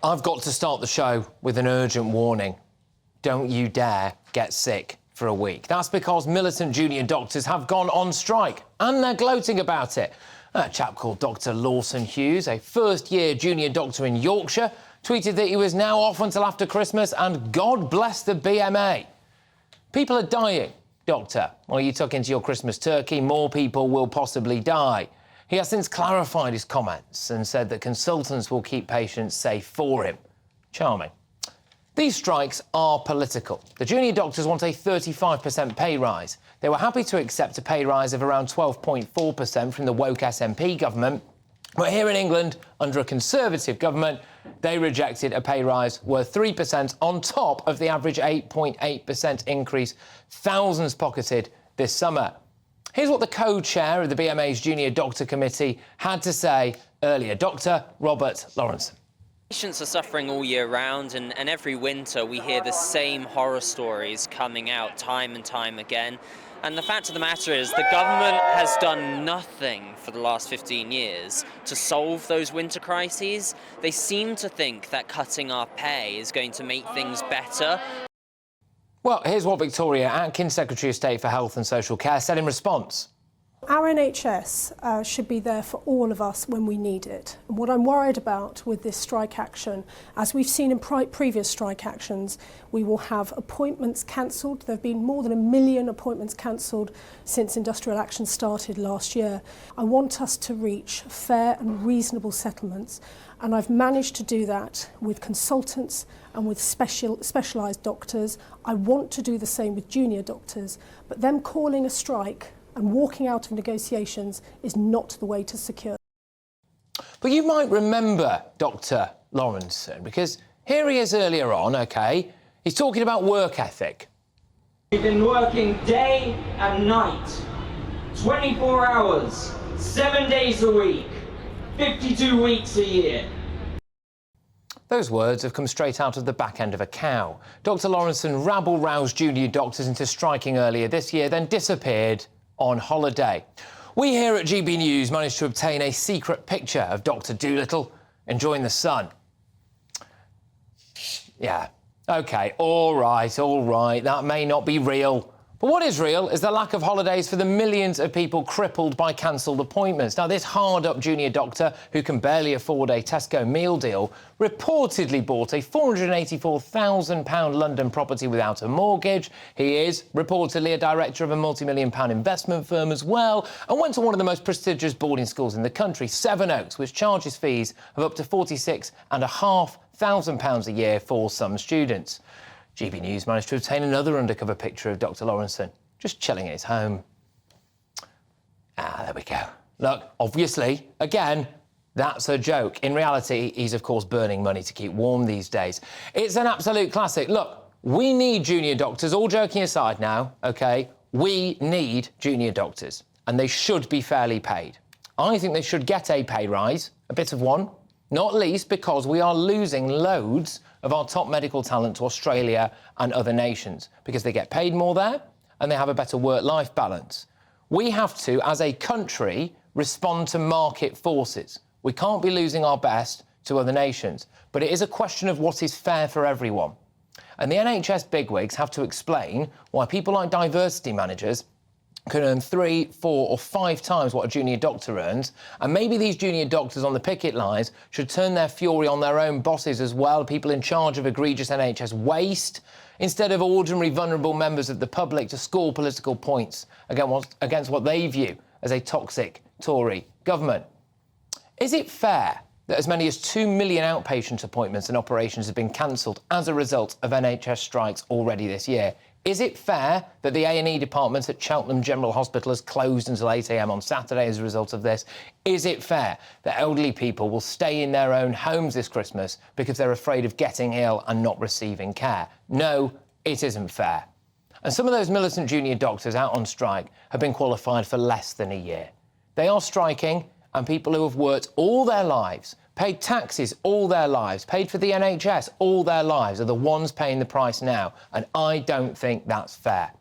I've got to start the show with an urgent warning. Don't you dare get sick for a week. That's because militant junior doctors have gone on strike, and they're gloating about it. A chap called Dr. Lawrenson Hughes, a first-year junior doctor in Yorkshire, tweeted that he was now off until after Christmas, and God bless the BMA. People are dying, Doctor. While you tuck into your Christmas turkey, more people will possibly die. He has since clarified his comments and said that consultants will keep patients safe for him. Charming. These strikes are political. The junior doctors want a 35% pay rise. They were happy to accept a pay rise of around 12.4% from the woke SNP government. But here in England, under a Conservative government, they rejected a pay rise worth 3% on top of the average 8.8% increase thousands pocketed this summer. Here's what the co-chair of the BMA's Junior Doctor Committee had to say earlier. Dr. Robert Lawrenson. Patients are suffering all year round, and every winter we hear the same horror stories coming out time and time again. And the fact of the matter is the government has done nothing for the last 15 years to solve those winter crises. They seem to think that cutting our pay is going to make things better. Well, here's what Victoria Atkins, Secretary of State for Health and Social Care, said in response. Our NHS should be there for all of us when we need it. And what I'm worried about with this strike action, as we've seen in previous strike actions, we will have appointments cancelled. There have been more than 1 million appointments cancelled since industrial action started last year. I want us to reach fair and reasonable settlements, and I've managed to do that with consultants and with specialised doctors. I want to do the same with junior doctors, but them calling a strike and walking out of negotiations is not the way to secure. But you might remember Dr. Lawrenson, because here he is earlier on, OK? He's talking about work ethic. We've been working day and night, 24 hours, 7 days a week, 52 weeks a year. Those words have come straight out of the back end of a cow. Dr. Lawrenson rabble-roused junior doctors into striking earlier this year, then disappeared on holiday. We here at GBNews managed to obtain a secret picture of Dr. Dolittle enjoying the sun. Yeah, OK, all right, that may not be real. But what is real is the lack of holidays for the millions of people crippled by cancelled appointments. Now, this hard-up junior doctor, who can barely afford a Tesco meal deal, reportedly bought a £484,000 London property without a mortgage. He is reportedly a director of a multi-million-pound investment firm as well, and went to one of the most prestigious boarding schools in the country, Sevenoaks, which charges fees of up to £46,500 a year for some students. GBNews managed to obtain another undercover picture of Dr. Lawrenson, just chilling at his home. There we go. Look, obviously, again, that's a joke. In reality, he's, of course, burning money to keep warm these days. It's an absolute classic. Look, we need junior doctors, all joking aside now, OK? We need junior doctors, and they should be fairly paid. I think they should get a pay rise, a bit of one, not least because we are losing loads of our top medical talent to Australia and other nations because they get paid more there and they have a better work-life balance. We have to, as a country, respond to market forces. We can't be losing our best to other nations, but it is a question of what is fair for everyone. And the NHS bigwigs have to explain why people like diversity managers can earn 3, 4 or 5 times what a junior doctor earns, and maybe these junior doctors on the picket lines should turn their fury on their own bosses as well, people in charge of egregious NHS waste, instead of ordinary vulnerable members of the public to score political points against what they view as a toxic Tory government. Is it fair that as many as 2 million outpatient appointments and operations have been cancelled as a result of NHS strikes already this year? Is it fair that the A&E department at Cheltenham General Hospital has closed until 8 a.m. on Saturday as a result of this? Is it fair that elderly people will stay in their own homes this Christmas because they're afraid of getting ill and not receiving care? No, it isn't fair. And some of those militant junior doctors out on strike have been qualified for less than a year. They are striking, and people who have worked all their lives, paid taxes all their lives, paid for the NHS all their lives, are the ones paying the price now, and I don't think that's fair.